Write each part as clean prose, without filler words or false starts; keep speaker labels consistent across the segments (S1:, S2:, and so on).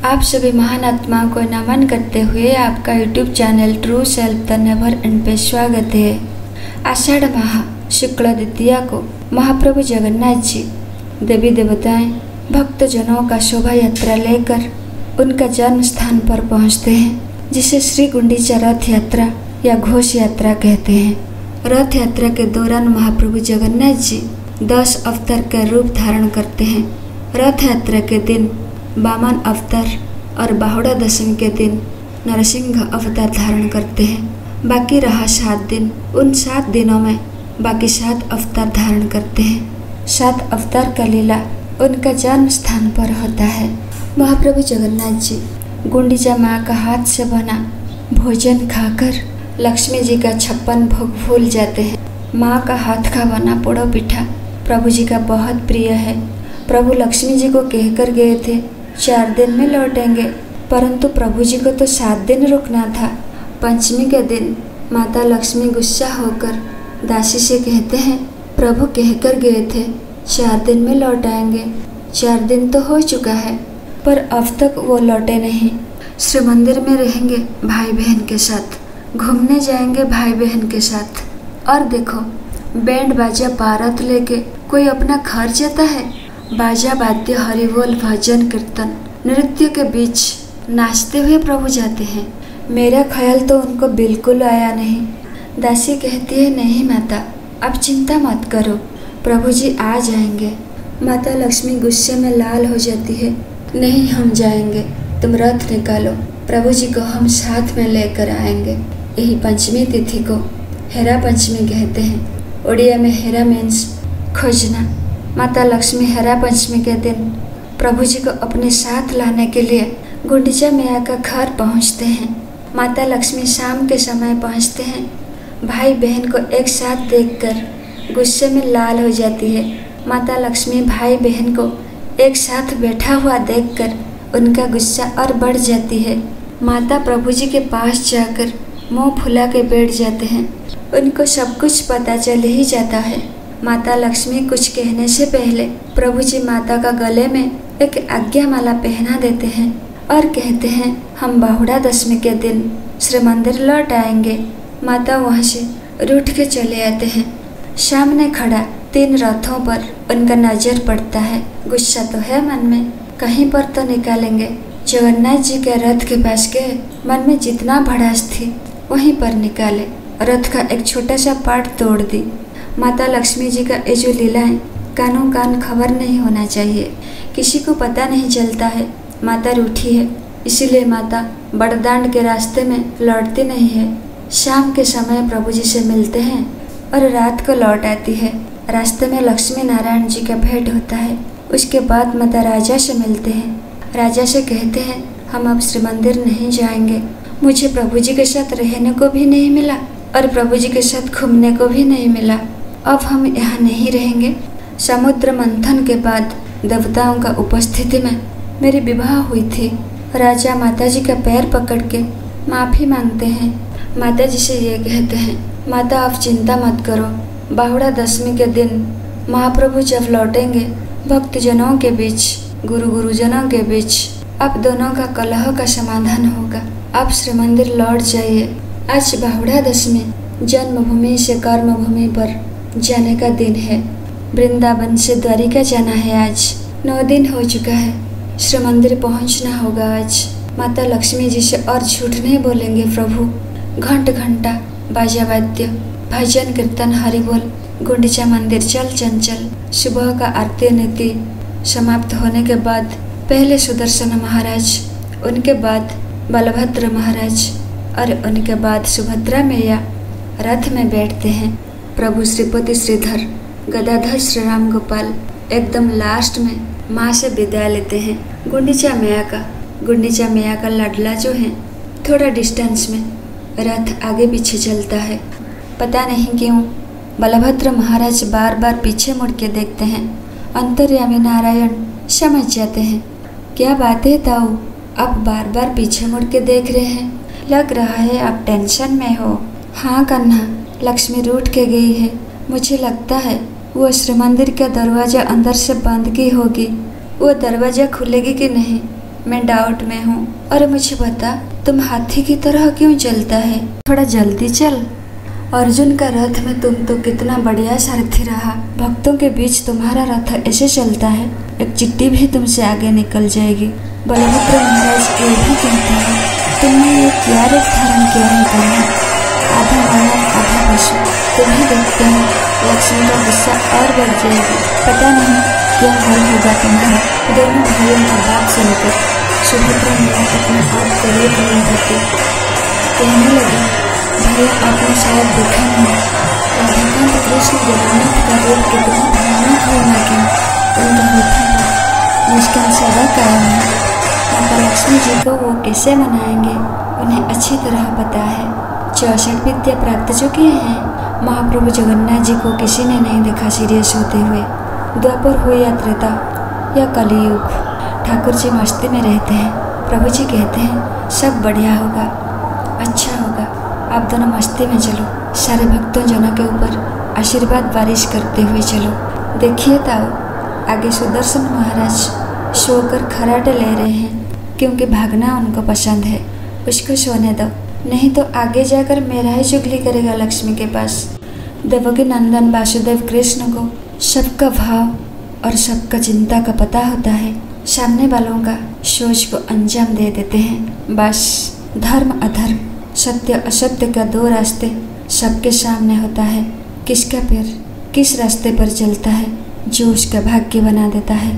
S1: आप सभी महान आत्माओं को नमन करते हुए आपका YouTube channel true self the never and पे स्वागत है। आषाढ़ माह शुक्ल द्वितीया को महाप्रभु जगन्नाथ जी देवी देवताएं भक्तजनों का शोभा यात्रा लेकर उनका जन्म स्थान पर पहुंचते हैं, जिसे श्री गुंडीचा रथ यात्रा या घोष यात्रा कहते हैं। रथ यात्रा के दौरान महाप्रभु जगन्नाथ जी 10 अवतार का रूप धारण करते हैं। रथ यात्रा के दिन वामन अवतार और बाहुड़ा दशमी के दिन नरसिंह अवतार धारण करते हैं। बाकी रहा 7 दिन, उन 7 दिनों में बाकी 7 अवतार धारण करते हैं। 7 अवतार का लीला उनका जन्म स्थान पर होता है। महाप्रभु जगन्नाथ जी गुंडीचा माँ का हाथ से बना भोजन खाकर लक्ष्मी जी का 56 भोग भूल जाते हैं। माँ का हाथ का बना पोड़ो पिठा प्रभु जी का बहुत प्रिय है। प्रभु लक्ष्मी जी को कहकर गए थे 4 दिन में लौटेंगे, परंतु प्रभु जी को तो 7 दिन रुकना था। पंचमी के दिन माता लक्ष्मी गुस्सा होकर दासी से कहते हैं, प्रभु कहकर गए थे 4 दिन में लौट आएंगे। 4 दिन तो हो चुका है, पर अब तक वो लौटे नहीं। श्री मंदिर में रहेंगे भाई बहन के साथ, घूमने जाएंगे भाई बहन के साथ। और देखो बैंड बाजा पारत लेके कोई अपना घर जाता है। बाजा वाद्य हरिबोल भजन कीर्तन नृत्य के बीच नाचते हुए प्रभु जाते हैं। मेरा ख्याल तो उनको बिल्कुल आया नहीं। दासी कहती है, नहीं माता अब चिंता मत करो, प्रभु जी आ जाएंगे। माता लक्ष्मी गुस्से में लाल हो जाती है, नहीं हम जाएंगे, तुम रथ निकालो, प्रभु जी को हम साथ में लेकर आएंगे। यही पंचमी तिथि को हेरा पंचमी कहते हैं। उड़िया में हेरा मीन्स खोजना। माता लक्ष्मी हेरा पंचमी के दिन प्रभु जी को अपने साथ लाने के लिए गुंडीचा मैया का घर पहुंचते हैं। माता लक्ष्मी शाम के समय पहुंचते हैं। भाई बहन को एक साथ देखकर गुस्से में लाल हो जाती है। माता लक्ष्मी भाई बहन को एक साथ बैठा हुआ देखकर उनका गुस्सा और बढ़ जाती है। माता प्रभु जी के पास जाकर मुंह फुला के बैठ जाते हैं। उनको सब कुछ पता चल ही जाता है। माता लक्ष्मी कुछ कहने से पहले प्रभु जी माता का गले में एक आज्ञा माला पहना देते हैं और कहते हैं, हम बाहुड़ा दशमी के दिन श्री मंदिर लौट आएंगे। माता वहाँ से रूठ के चले आते हैं। सामने खड़ा 3 रथों पर उनका नजर पड़ता है। गुस्सा तो है मन में, कहीं पर तो निकालेंगे। जगन्नाथ जी के रथ के पास गए, मन में जितना भड़ास थी वहीं पर निकाले। रथ का एक छोटा सा पार्ट तोड़ दी। माता लक्ष्मी जी का ये जो लीला है कानों कान खबर नहीं होना चाहिए, किसी को पता नहीं चलता है। माता रूठी है, इसीलिए माता बड़दांड के रास्ते में लौटती नहीं है। शाम के समय प्रभु जी से मिलते हैं और रात को लौट आती है। रास्ते में लक्ष्मी नारायण जी का भेंट होता है। उसके बाद माता राजा से मिलते हैं। राजा से कहते हैं, हम अब श्री मंदिर नहीं जाएंगे, मुझे प्रभु जी के साथ रहने को भी नहीं मिला और प्रभु जी के साथ घूमने को भी नहीं मिला, अब हम यहाँ नहीं रहेंगे। समुद्र मंथन के बाद देवताओं का उपस्थिति में मेरी विवाह हुई थी। राजा माता जी का पैर पकड़ के माफ़ी मांगते हैं। माता जी से ये कहते हैं, माता आप चिंता मत करो, बाहुड़ा दशमी के दिन महाप्रभु जब लौटेंगे भक्तजनों के बीच, गुरुजनों के बीच अब दोनों का कलह का समाधान होगा। आप श्री मंदिर लौट जाइए। आज बाहुड़ा दशमी जन्मभूमि से कर्मभूमि पर जाने का दिन है। वृंदावन से द्वारिका जाना है। आज 9 दिन हो चुका है, श्री मंदिर पहुंचना होगा आज। माता लक्ष्मी जी से और झूठ नहीं बोलेंगे प्रभु। घंट घंटा बाजा वाद्य भजन कीर्तन हरिबोल गुंडीचा मंदिर चल चंचल। सुबह का आरती नीति समाप्त होने के बाद पहले सुदर्शन महाराज, उनके बाद बलभद्र महाराज और उनके बाद सुभद्रा मैया रथ में बैठते हैं। प्रभु श्रीपति श्रीधर गदाधर श्री राम गोपाल एकदम लास्ट में माँ से विदाई लेते हैं। गुंडीचा मैया का लाडला जो है थोड़ा डिस्टेंस में रथ आगे पीछे चलता है। पता नहीं क्यों बलभद्र महाराज बार बार पीछे मुड़ के देखते हैं। अंतर्यामी नारायण समझ जाते हैं, क्या बात है ताऊ, आप बार बार पीछे मुड़ के देख रहे हैं, लग रहा है आप टेंशन में हो। हाँ कन्हा, लक्ष्मी रूठ के गई है, मुझे लगता है वो श्री मंदिर का दरवाज़ा अंदर से बंद की होगी, वो दरवाज़ा खुलेगी कि नहीं मैं डाउट में हूँ। और मुझे बता, तुम हाथी की तरह क्यों चलता है? थोड़ा जल्दी चल। अर्जुन का रथ में तुम तो कितना बढ़िया सारथी रहा। भक्तों के बीच तुम्हारा रथ ऐसे चलता है, एक चिट्ठी भी तुमसे आगे निकल जाएगी। बलभद्र महाराज ये भी कहते हैं, तुमने ये क्या रूप धारण किया है कन्या? आधा मानव आधा पशु। तुम्हें देखते हैं लक्ष्मी का गुस्सा और बढ़ जाएगी। पता नहीं क्या हाल होगा तुम्हारा। दोनों भाइयों की बात सुनकर सुभद्रा मैया अपने आप को रोक नहीं पाती। कहने लगी, भैया आपने शायद देखा नहीं, राधाकांत कृष्ण जगन्नाथ का रूप कितना भयानक होना कि उनका होठों पर मुस्कान सदा कायम है। माता लक्ष्मी जी को वो कैसे मनाएंगे, उन्हें अच्छी तरह पता है। 64 विद्या प्राप्त जो किए हैं, महाप्रभु जगन्नाथ जी को किसी ने नहीं देखा सीरियस होते हुए। द्वापर हो या त्रेता या कलियुग, ठाकुर जी मस्ती में रहते हैं। प्रभु जी कहते हैं सब बढ़िया होगा, अच्छा होगा, आप दोनों मस्ती में चलो। सारे भक्तों जनों के ऊपर आशीर्वाद बारिश करते हुए चलो। देखिए ताऊ, आगे सुदर्शन महाराज सोकर खराटे ले रहे हैं, क्योंकि भागना उनको पसंद है। उसको सोने दो, नहीं तो आगे जाकर मेरा ही चुगली करेगा लक्ष्मी के पास। देवकी नंदन वासुदेव कृष्ण को सबका भाव और सबका चिंता का पता होता है। सामने वालों का सोच को अंजाम दे देते हैं। बस धर्म अधर्म, सत्य असत्य का दो रास्ते सबके सामने होता है। किसका पैर किस रास्ते पर चलता है, जो उसका भाग्य बना देता है।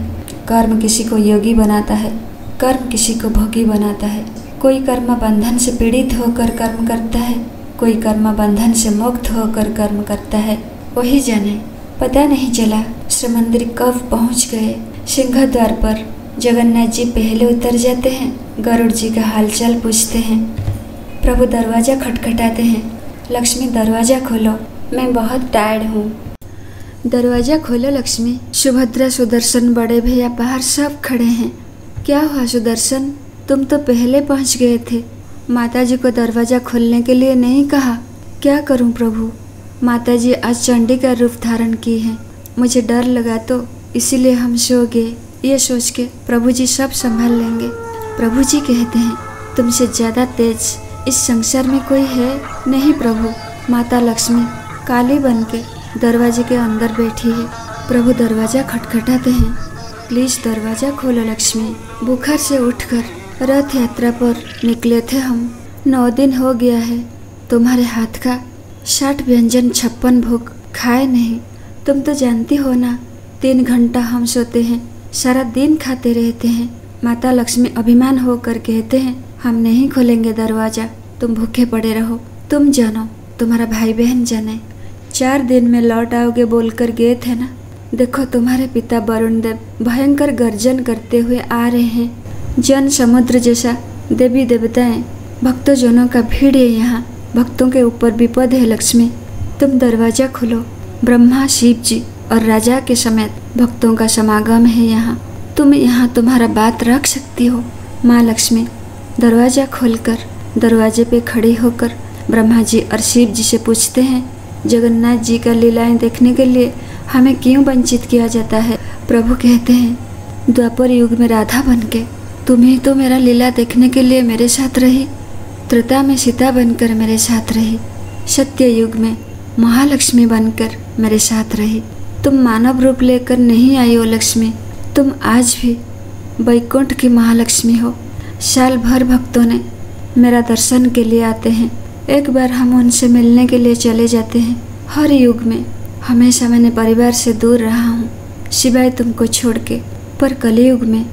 S1: कर्म किसी को योगी बनाता है, कर्म किसी को भोगी बनाता है। कोई कर्म बंधन से पीड़ित होकर कर्म करता है, कोई कर्म बंधन से मुक्त होकर कर्म करता है। वही जाने। पता नहीं चला श्री मंदिर कब पहुंच गए। सिंह द्वार पर जगन्नाथ जी पहले उतर जाते हैं। गरुड़ जी का हालचाल पूछते हैं। प्रभु दरवाज़ा खटखटाते हैं। लक्ष्मी दरवाज़ा खोलो, मैं बहुत टायर्ड हूँ। दरवाज़ा खोलो लक्ष्मी। सुभद्रा सुदर्शन बड़े भैया बाहर सब खड़े हैं। क्या हुआ सुदर्शन, तुम तो पहले पहुँच गए थे। माता जी को दरवाज़ा खोलने के लिए नहीं कहा? क्या करूँ प्रभु, माता जी आज चंडी का रूप धारण की है। मुझे डर लगा तो इसीलिए हम सो गए। ये सोच के प्रभु जी सब संभाल लेंगे। प्रभु जी कहते हैं, तुमसे ज़्यादा तेज इस संसार में कोई है नहीं प्रभु। माता लक्ष्मी काली बन के दरवाजे के अंदर बैठी है। प्रभु दरवाज़ा खटखटाते हैं। प्लीज़ दरवाज़ा खोलो लक्ष्मी। बुखार से उठकर रथ यात्रा पर निकले थे हम। 9 दिन हो गया है तुम्हारे हाथ का 60 व्यंजन 56 भोग खाए नहीं। तुम तो जानती हो ना, 3 घंटा हम सोते हैं, सारा दिन खाते रहते हैं। माता लक्ष्मी अभिमान होकर कहते हैं, हम नहीं खोलेंगे दरवाज़ा, तुम भूखे पड़े रहो। तुम जानो, तुम्हारा भाई बहन जाने। 4 दिन में लौट आओगे बोलकर गए थे ना। देखो तुम्हारे पिता वरुण देव भयंकर गर्जन करते हुए आ रहे हैं। जन समुद्र जैसा देवी देवताएं भक्तों जनों का भीड़ है यहाँ। भक्तों के ऊपर विपद है लक्ष्मी। तुम दरवाज़ा खोलो। ब्रह्मा शिव जी और राजा के समेत भक्तों का समागम है यहाँ। तुम यहाँ तुम्हारा बात रख सकती हो। माँ लक्ष्मी दरवाज़ा खोलकर दरवाजे पे खड़ी होकर ब्रह्मा जी और शिव जी से पूछते हैं, जगन्नाथ जी का लीलाएं देखने के लिए हमें क्यों वंचित किया जाता है? प्रभु कहते हैं, द्वापर युग में राधा बनके तुम ही तो मेरा लीला देखने के लिए मेरे साथ रही। त्रेता में सीता बनकर मेरे साथ रही। सत्य युग में महालक्ष्मी बनकर मेरे साथ रही। तुम मानव रूप लेकर नहीं आई हो लक्ष्मी, तुम आज भी वैकुंठ की महालक्ष्मी हो। साल भर भक्तों ने मेरा दर्शन के लिए आते हैं। एक बार हम उनसे मिलने के लिए चले जाते हैं। हर युग में हमेशा मैंने परिवार से दूर रहा हूँ सिवाय तुमको छोड़ के, पर कलयुग में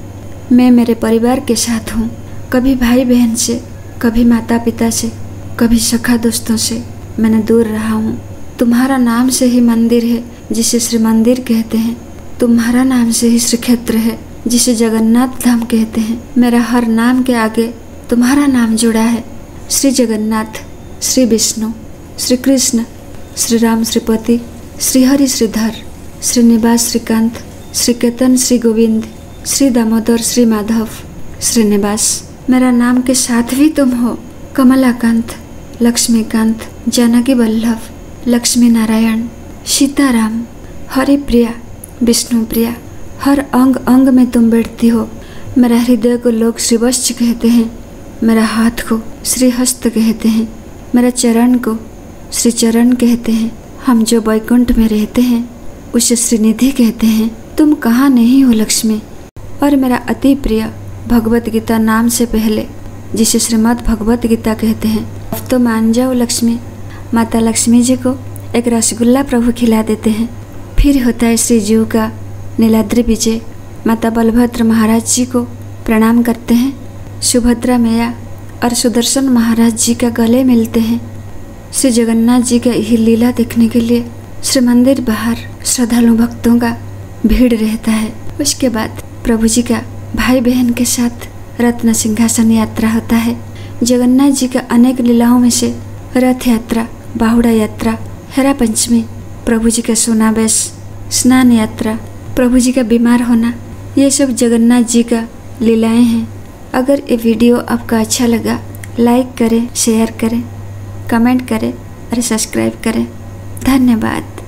S1: मैं मेरे परिवार के साथ हूँ। कभी भाई बहन से, कभी माता पिता से, कभी सखा दोस्तों से मैंने दूर रहा हूँ। तुम्हारा नाम से ही मंदिर है जिसे श्री मंदिर कहते हैं। तुम्हारा नाम से ही श्री क्षेत्र है जिसे जगन्नाथ धाम कहते हैं। मेरा हर नाम के आगे तुम्हारा नाम जुड़ा है। श्री जगन्नाथ, श्री विष्णु, श्री कृष्ण, श्री राम, श्रीपति, श्री हरि, श्रीधर, श्रीनिवास, श्रीकांत, श्री केतन, श्री गोविंद, श्री दामोदर, श्री माधव, श्रीनिवास। मेरा नाम के साथ भी तुम हो। कमलाकांत, लक्ष्मीकांत, जानकी वल्लभ, लक्ष्मी नारायण, सीताराम, हरि प्रिया, विष्णु प्रिया। हर अंग अंग में तुम बैठती हो। मेरा हृदय को लोग श्रीवत्स कहते हैं, मेरा हाथ को श्रीहस्त कहते हैं, मेरा चरण को श्री चरण कहते हैं। हम जो वैकुंठ में रहते हैं उसे श्रीनिधि कहते हैं। तुम कहाँ नहीं हो लक्ष्मी। और मेरा अति प्रिय भगवत गीता नाम से पहले, जिसे श्रीमद् भगवत गीता कहते हैं, अब तो मान जाओ लक्ष्मी। माता लक्ष्मी जी को एक रसगुल्ला प्रभु खिला देते हैं। फिर होता है श्री जीव का नीलाद्रि विजय। माता बलभद्र महाराज जी को प्रणाम करते हैं। सुभद्रा मैया और सुदर्शन महाराज जी का गले मिलते हैं। श्री जगन्नाथ जी का यही लीला देखने के लिए श्री मंदिर बाहर श्रद्धालु भक्तों का भीड़ रहता है। उसके बाद प्रभु जी का भाई बहन के साथ रत्न सिंहासन यात्रा होता है। जगन्नाथ जी का अनेक लीलाओं में से रथ यात्रा, बाहुड़ा यात्रा, हेरा पंचमी, प्रभु जी का सोनावेश, स्नान यात्रा, प्रभु जी का बीमार होना, ये सब जगन्नाथ जी का लीलाएं हैं। अगर ये वीडियो आपका अच्छा लगा, लाइक करें, शेयर करें, कमेंट करें और सब्सक्राइब करें। धन्यवाद।